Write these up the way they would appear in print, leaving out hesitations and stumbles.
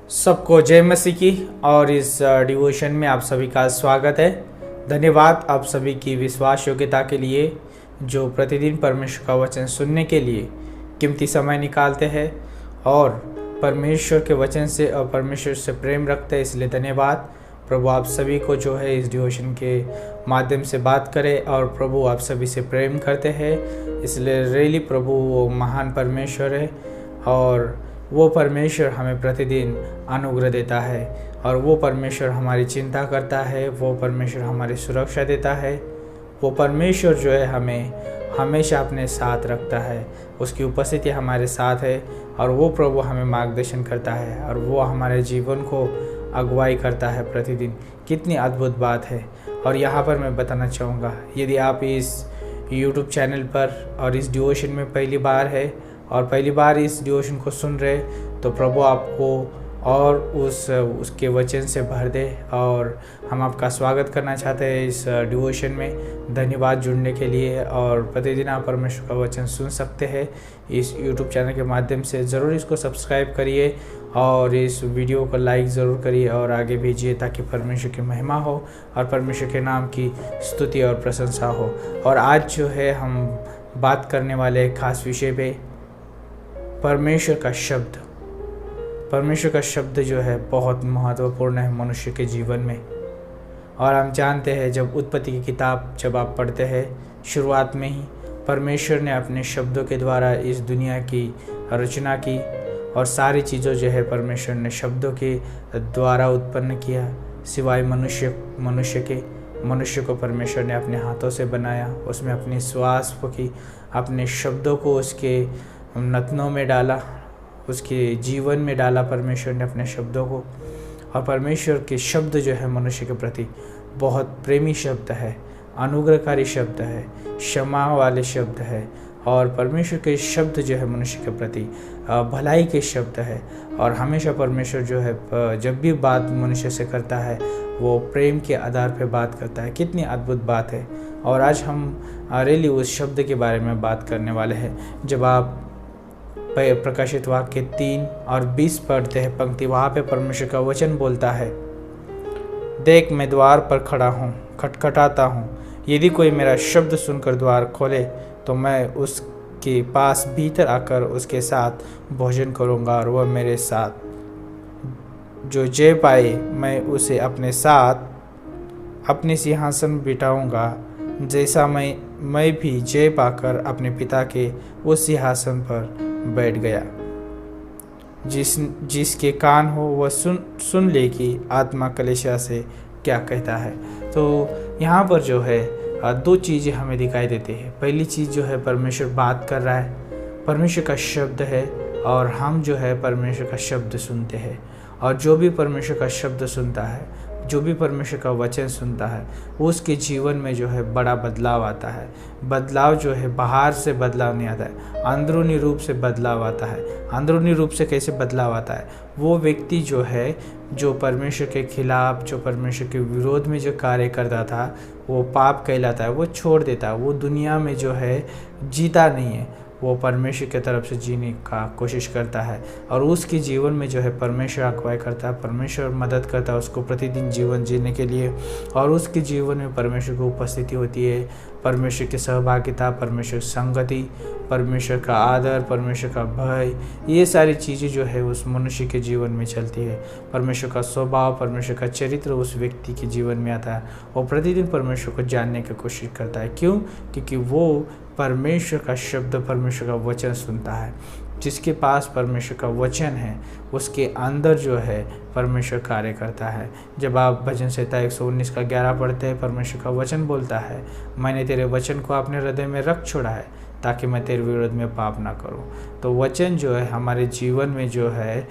सबको जय मसीह की। और इस डिवोशन में आप सभी का स्वागत है। धन्यवाद आप सभी की विश्वास योग्यता के लिए जो प्रतिदिन परमेश्वर का वचन सुनने के लिए कीमती समय निकालते हैं और परमेश्वर के वचन से और परमेश्वर से प्रेम रखते हैं, इसलिए धन्यवाद। प्रभु आप सभी को जो है इस डिवोशन के माध्यम से बात करे और प्रभु आप सभी से प्रेम करते हैं, इसलिए रियली प्रभु वो महान परमेश्वर है और वो परमेश्वर हमें प्रतिदिन अनुग्रह देता है और वो परमेश्वर हमारी चिंता करता है, वो परमेश्वर हमारी सुरक्षा देता है, वो परमेश्वर जो है हमें हमेशा अपने साथ रखता है, उसकी उपस्थिति हमारे साथ है और वो प्रभु हमें मार्गदर्शन करता है और वो हमारे जीवन को अगुवाई करता है प्रतिदिन। कितनी अद्भुत बात है। और यहाँ पर मैं बताना चाहूँगा, यदि आप इस यूट्यूब चैनल पर और इस डिवोशन में पहली बार है और पहली बार इस डिवोशन को सुन रहे, तो प्रभु आपको और उसके वचन से भर दे और हम आपका स्वागत करना चाहते हैं इस डिवोशन में। धन्यवाद जुड़ने के लिए। और प्रतिदिन आप परमेश्वर का वचन सुन सकते हैं इस यूट्यूब चैनल के माध्यम से। ज़रूर इसको सब्सक्राइब करिए और इस वीडियो को लाइक ज़रूर करिए और आगे भेजिए ताकि परमेश्वर की महिमा हो और परमेश्वर के नाम की स्तुति और प्रशंसा हो। और आज जो है हम बात करने वाले एक खास विषय पे, परमेश्वर का शब्द। परमेश्वर का शब्द जो है बहुत महत्वपूर्ण है मनुष्य के जीवन में। और हम जानते हैं जब उत्पत्ति की किताब जब आप पढ़ते हैं, शुरुआत में ही परमेश्वर ने अपने शब्दों के द्वारा इस दुनिया की रचना की और सारी चीज़ों जो है परमेश्वर ने शब्दों के द्वारा उत्पन्न किया, सिवाय मनुष्य को परमेश्वर ने अपने हाथों से बनाया, उसमें अपनी श्वास की, अपने शब्दों को उसके नथनों में डाला, उसके जीवन में डाला परमेश्वर ने अपने शब्दों को। और परमेश्वर के शब्द जो है मनुष्य के प्रति बहुत प्रेमी शब्द है, अनुग्रहकारी शब्द है, क्षमा वाले शब्द है। और परमेश्वर के शब्द जो है मनुष्य के प्रति भलाई के शब्द है। और हमेशा परमेश्वर जो है जब भी बात मनुष्य से करता है वो प्रेम के आधार पर बात करता है। कितनी अद्भुत बात है। और आज हम रियली उस शब्द के बारे में बात करने वाले हैं। जब आप प्रकाशित वाक्य 3 और 20 पढ़ते हैं पंक्ति, वहाँ पे परमेश्वर का वचन बोलता है, देख मैं द्वार पर खड़ा हूँ, खटखटाता हूँ। यदि कोई मेरा शब्द सुनकर द्वार खोले तो मैं उसके पास भीतर आकर उसके साथ भोजन करूँगा और वह मेरे साथ। जो जय पाए मैं उसे अपने साथ अपने सिंहासन बिठाऊँगा, जैसा मैं भी जय पाकर अपने पिता के उस सिंहासन पर बैठ गया। जिसके कान हो वह सुन ले कि आत्मा कलीसिया से क्या कहता है। तो यहाँ पर जो है दो चीज़ें हमें दिखाई देती है। पहली चीज़ जो है परमेश्वर बात कर रहा है, परमेश्वर का शब्द है और हम जो है परमेश्वर का शब्द सुनते हैं। और जो भी परमेश्वर का शब्द सुनता है, जो भी परमेश्वर का वचन सुनता है, उसके जीवन में जो है बड़ा बदलाव आता है। बदलाव जो है बाहर से बदलाव नहीं आता है, अंदरूनी रूप से बदलाव आता है। अंदरूनी रूप से कैसे बदलाव आता है? वो व्यक्ति जो है जो परमेश्वर के खिलाफ, जो परमेश्वर के विरोध में जो कार्य करता था, वो पाप कहलाता है, वो छोड़ देता है। वो दुनिया में जो है जीता नहीं है, वो परमेश्वर की तरफ से जीने का कोशिश करता है और उसके जीवन में जो है परमेश्वर अगुवाई करता है, परमेश्वर मदद करता है उसको प्रतिदिन जीवन जीने के लिए। और उसके जीवन में परमेश्वर की उपस्थिति होती है, परमेश्वर की सहभागिता, परमेश्वर संगति, परमेश्वर का आदर, परमेश्वर का भय, ये सारी चीज़ें जो है उस मनुष्य के जीवन में चलती है। परमेश्वर का स्वभाव, परमेश्वर का चरित्र उस व्यक्ति के जीवन में आता है। वो प्रतिदिन परमेश्वर को जानने की कोशिश करता है। क्यों? क्योंकि वो परमेश्वर का शब्द, परमेश्वर का वचन सुनता है। जिसके पास परमेश्वर का वचन है उसके अंदर जो है परमेश्वर कार्य करता है। जब आप भजन संहिता 119 का 11 पढ़ते हैं, परमेश्वर का वचन बोलता है, मैंने तेरे वचन को अपने हृदय में रख छोड़ा है ताकि मैं तेरे विरोध में पाप ना करूं। तो वचन जो है हमारे जीवन में जो है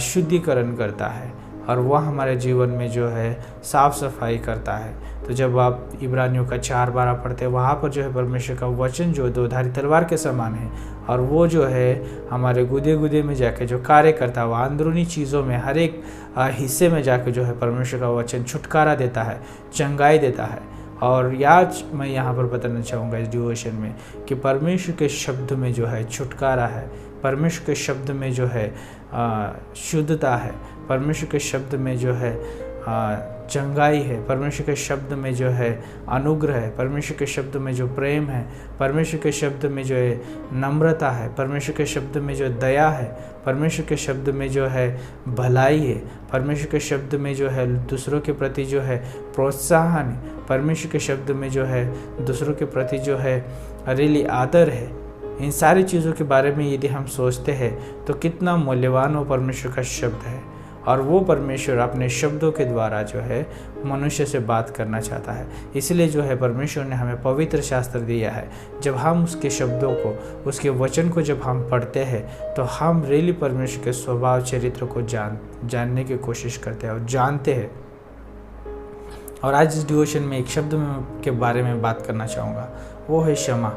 शुद्धिकरण करता है और वह हमारे जीवन में जो है साफ सफाई करता है। तो जब आप इब्रानियों का 4:12 पढ़ते हैं, वहाँ पर जो है परमेश्वर का वचन जो दो-धारी तलवार के समान है और वो जो है हमारे गुदे में जाके जो कार्य करता है, वह अंदरूनी चीज़ों में हर एक हिस्से में जाके जो है परमेश्वर का वचन छुटकारा देता है, चंगाई देता है। और आज मैं यहाँ पर बताना चाहूँगा इस डिवोशन में कि परमेश्वर के शब्द में जो है छुटकारा है, परमेश्वर के शब्द में जो है शुद्धता है, परमेश्वर के शब्द में जो है चंगाई है, परमेश्वर के शब्द में जो है अनुग्रह है, परमेश्वर के शब्द में जो प्रेम है, परमेश्वर के शब्द में जो है नम्रता है, परमेश्वर के शब्द में जो दया है, परमेश्वर के शब्द में जो है भलाई है, परमेश्वर के शब्द में जो है दूसरों के प्रति जो है प्रोत्साहन है, परमेश्वर के शब्द में जो है दूसरों के प्रति जो है रियली आदर है। इन सारी चीज़ों के बारे में यदि हम सोचते हैं तो कितना मूल्यवान वो परमेश्वर का शब्द है, और वो परमेश्वर अपने शब्दों के द्वारा जो है मनुष्य से बात करना चाहता है। इसलिए जो है परमेश्वर ने हमें पवित्र शास्त्र दिया है। जब हम उसके शब्दों को, उसके वचन को जब हम पढ़ते हैं तो हम रियली परमेश्वर के स्वभाव चरित्र को जानने की कोशिश करते हैं और जानते हैं। और आज इस डिवोशन में एक शब्द के बारे में बात करना चाहूँगा, वो है क्षमा।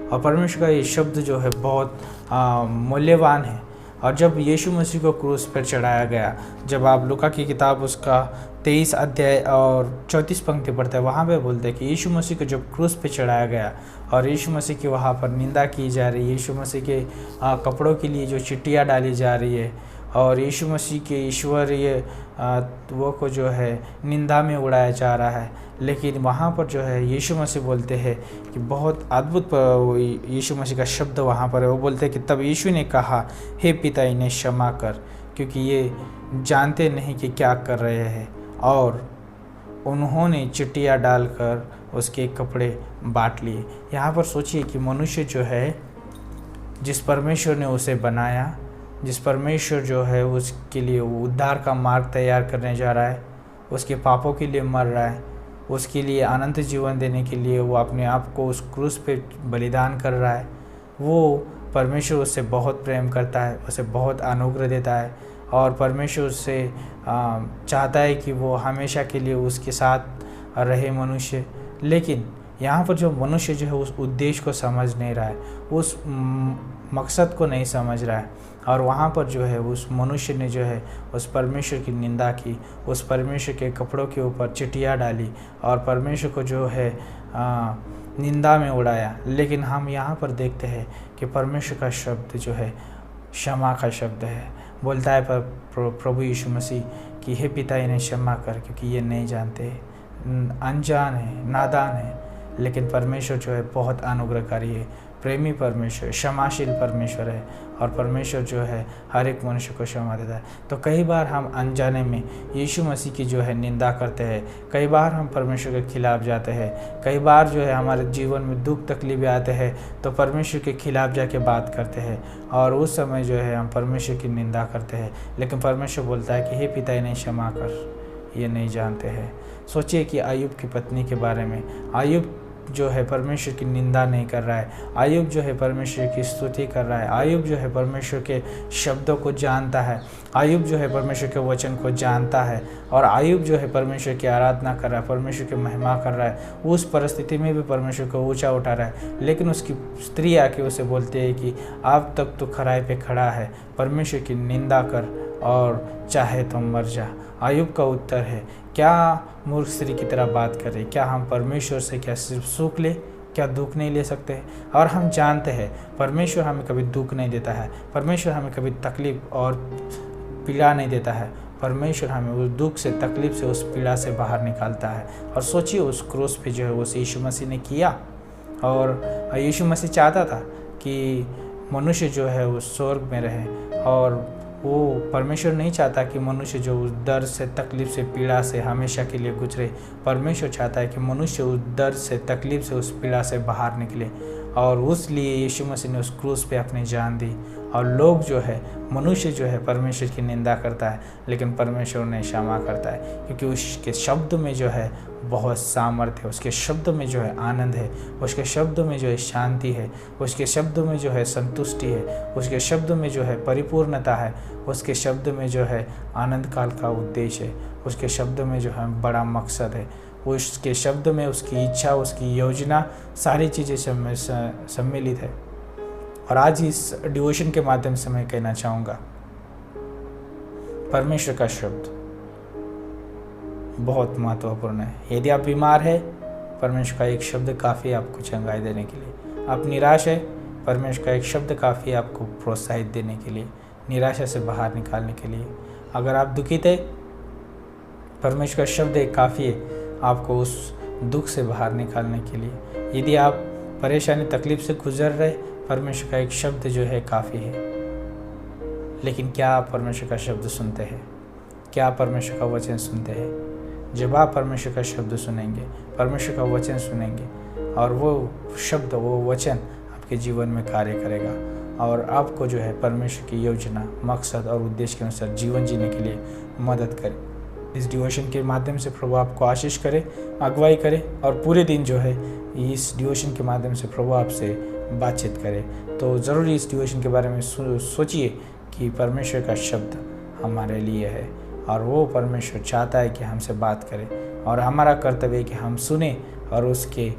और परमेश्वर का ये शब्द जो है बहुत मूल्यवान है। और जब यीशु मसीह को क्रूस पर चढ़ाया गया, जब आप लूका की किताब उसका 23 अध्याय और 34 पंक्ति पढ़ते हैं, वहाँ पे बोलते हैं कि यीशु मसीह को जब क्रूस पे चढ़ाया गया और यीशु मसीह की वहाँ पर निंदा की जा रही है, यीशु मसीह के कपड़ों के लिए जो चिट्ठियाँ डाली जा रही है और यीशु मसीह के ईश्वरीय वो को जो है निंदा में उड़ाया जा रहा है, लेकिन वहाँ पर जो है यीशु मसीह बोलते हैं कि बहुत अद्भुत यीशु मसीह का शब्द वहाँ पर है। वो बोलते हैं कि तब यीशु ने कहा, हे पिता इन्हें क्षमा कर, क्योंकि ये जानते नहीं कि क्या कर रहे हैं। और उन्होंने चिट्ठियाँ डालकर उसके कपड़े बांट लिए। यहाँ पर सोचिए कि मनुष्य जो है, जिस परमेश्वर ने उसे बनाया, जिस परमेश्वर जो है उसके लिए वो उद्धार का मार्ग तैयार करने जा रहा है, उसके पापों के लिए मर रहा है, उसके लिए अनंत जीवन देने के लिए वो अपने आप को उस क्रूस पे बलिदान कर रहा है। वो परमेश्वर उससे बहुत प्रेम करता है, उसे बहुत अनुग्रह देता है और परमेश्वर उससे चाहता है कि वो हमेशा के लिए उसके साथ रहे मनुष्य। लेकिन यहाँ पर जो मनुष्य जो है उस उद्देश्य को समझ नहीं रहा है, उस मकसद को नहीं समझ रहा है, और वहाँ पर जो है उस मनुष्य ने जो है उस परमेश्वर की निंदा की, उस परमेश्वर के कपड़ों के ऊपर चिट्ठियाँ डाली और परमेश्वर को जो है निंदा में उड़ाया। लेकिन हम यहाँ पर देखते हैं कि परमेश्वर का शब्द जो है क्षमा का शब्द है। बोलता है प्रभु यीशु मसीह कि हे पिता इन्हें क्षमा कर, क्योंकि ये नहीं जानते, अनजान है, नादान है। लेकिन परमेश्वर जो है बहुत अनुग्रहकारी है, प्रेमी परमेश्वर, क्षमाशील परमेश्वर है, और परमेश्वर जो है हर एक मनुष्य को क्षमा देता है। तो कई बार हम अनजाने में यीशु मसीह की जो है निंदा करते हैं, कई बार हम परमेश्वर के खिलाफ जाते हैं, कई बार जो है हमारे जीवन में दुख तकलीफें आते हैं तो परमेश्वर के खिलाफ जाके बात करते हैं, और उस समय जो है हम परमेश्वर की निंदा करते हैं। लेकिन परमेश्वर बोलता है कि हे पिता इन्हें क्षमा कर, ये नहीं जानते हैं। सोचिए कि अय्यूब की पत्नी के बारे में, अय्यूब जो है परमेश्वर की निंदा नहीं कर रहा है, अय्यूब जो है परमेश्वर की स्तुति कर रहा है, अय्यूब जो है परमेश्वर के शब्दों को जानता है, अय्यूब जो है परमेश्वर के वचन को जानता है, और अय्यूब जो है परमेश्वर की आराधना कर रहा है, परमेश्वर की महिमा कर रहा है। उस परिस्थिति में भी परमेश्वर को ऊंचा उठा रहा है। लेकिन उसकी स्त्री आके उसे बोलती है कि अब तक तो खराई पे खड़ा है, परमेश्वर की निंदा कर और चाहे तो मर जा। अय्यूब का उत्तर है, क्या मूर्ख स्त्री की तरह बात करें? क्या हम परमेश्वर से क्या सिर्फ सुख ले, क्या दुख नहीं ले सकते? और हम जानते हैं परमेश्वर हमें कभी दुख नहीं देता है, परमेश्वर हमें कभी तकलीफ और पीड़ा नहीं देता है। परमेश्वर हमें उस दुख से, तकलीफ से, उस पीड़ा से बाहर निकालता है। और सोचिए उस क्रूस पे जो है उस यीशु मसीह ने किया, और यीशु मसीह चाहता था कि मनुष्य जो है वो स्वर्ग में रहे, और वो परमेश्वर नहीं चाहता कि मनुष्य जो उस दर्द से, तकलीफ से, पीड़ा से हमेशा के लिए गुजरे। परमेश्वर चाहता है कि मनुष्य उस दर्द से, तकलीफ से, उस पीड़ा से बाहर निकले, और उसलिए यीशु मसीह ने उस क्रूस पे अपनी जान दी। और लोग जो है, मनुष्य जो है परमेश्वर की निंदा करता है, लेकिन परमेश्वर उन्हें क्षमा करता है, क्योंकि उसके शब्द में जो है बहुत सामर्थ्य है, उसके शब्द में जो है आनंद है, उसके शब्द में जो है शांति है, उसके शब्द में जो है संतुष्टि है, उसके शब्द में जो है परिपूर्णता है, उसके शब्द में जो है आनंद काल का उद्देश्य है, उसके शब्द में जो है बड़ा मकसद है, उसके शब्द में उसकी इच्छा, उसकी योजना, सारी चीज़ें सम्मिलित है। और आज इस डिवोशन के माध्यम से मैं कहना चाहूँगा, परमेश्वर का शब्द बहुत महत्वपूर्ण है। यदि आप बीमार है, परमेश्वर का एक शब्द काफ़ी आपको चंगाई देने के लिए। आप निराश है, परमेश्वर का एक शब्द काफ़ी आपको प्रोत्साहित देने के लिए। निराशा से बाहर निकालने के लिए। अगर आप दुखी थे, परमेश्वर का शब्द एक काफ़ी है आपको उस दुख से बाहर निकालने के लिए। यदि आप परेशानी तकलीफ से गुजर रहे, परमेश्वर का एक शब्द जो है काफ़ी है। लेकिन क्या आप परमेश्वर का शब्द सुनते हैं? क्या आप परमेश्वर का वचन सुनते हैं? जब आप परमेश्वर का शब्द सुनेंगे, परमेश्वर का वचन सुनेंगे, और वो शब्द, वो वचन आपके जीवन में कार्य करेगा और आपको जो है परमेश्वर की योजना, मकसद और उद्देश्य के अनुसार जीवन जीने के लिए मदद करे। इस डिवोशन के माध्यम से प्रभु आपको आशीष करे, अगुवाई करे, और पूरे दिन जो है इस डिवोशन के माध्यम से प्रभु आपसे बातचीत करे। तो ज़रूर इस डिवोशन के बारे में सोचिए कि परमेश्वर का शब्द हमारे लिए है और वो परमेश्वर चाहता है कि हमसे बात करे, और हमारा कर्तव्य है कि हम सुने और उसके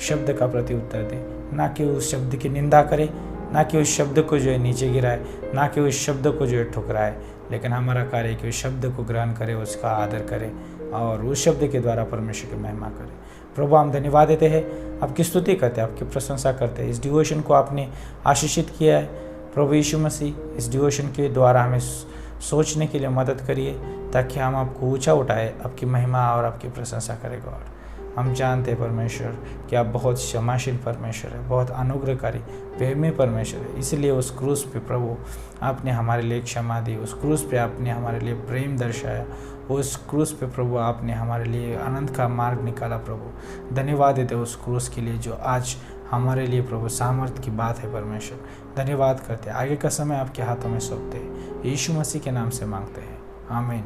शब्द का प्रति उत्तर दें, ना कि उस शब्द की निंदा करें, ना कि उस शब्द को जो है नीचे गिराए, ना कि उस शब्द को जो है ठुकराए। लेकिन हमारा कार्य है कि उस शब्द को ग्रहण करें, उसका आदर करें और उस शब्द के द्वारा परमेश्वर की महिमा करें। प्रभु, हम धन्यवाद देते हैं, आपकी स्तुति करते हैं, आपकी प्रशंसा करते हैं। इस डिवोशन को आपने आशीषित किया है प्रभु यीशु मसीह। इस डिवोशन के द्वारा हमें सोचने के लिए मदद करिए, ताकि हम आपको ऊंचा उठाए, आपकी महिमा और आपकी प्रशंसा करें। गॉड, हम जानते हैं परमेश्वर कि आप बहुत क्षमाशील परमेश्वर है, बहुत अनुग्रहकारी, प्रेमी परमेश्वर है। इसलिए उस क्रूस पे प्रभु आपने हमारे लिए क्षमा दी, उस क्रूस पे आपने हमारे लिए प्रेम दर्शाया, उस क्रूस पे प्रभु आपने हमारे लिए आनंद का मार्ग निकाला। प्रभु धन्यवाद देते उस क्रूस के लिए, जो आज हमारे लिए प्रभु सामर्थ्य की बात है। परमेश्वर धन्यवाद करते हैं। आगे का समय आपके हाथों में सौंपते हैं, यीशु मसीह के नाम से मांगते हैं, आमीन।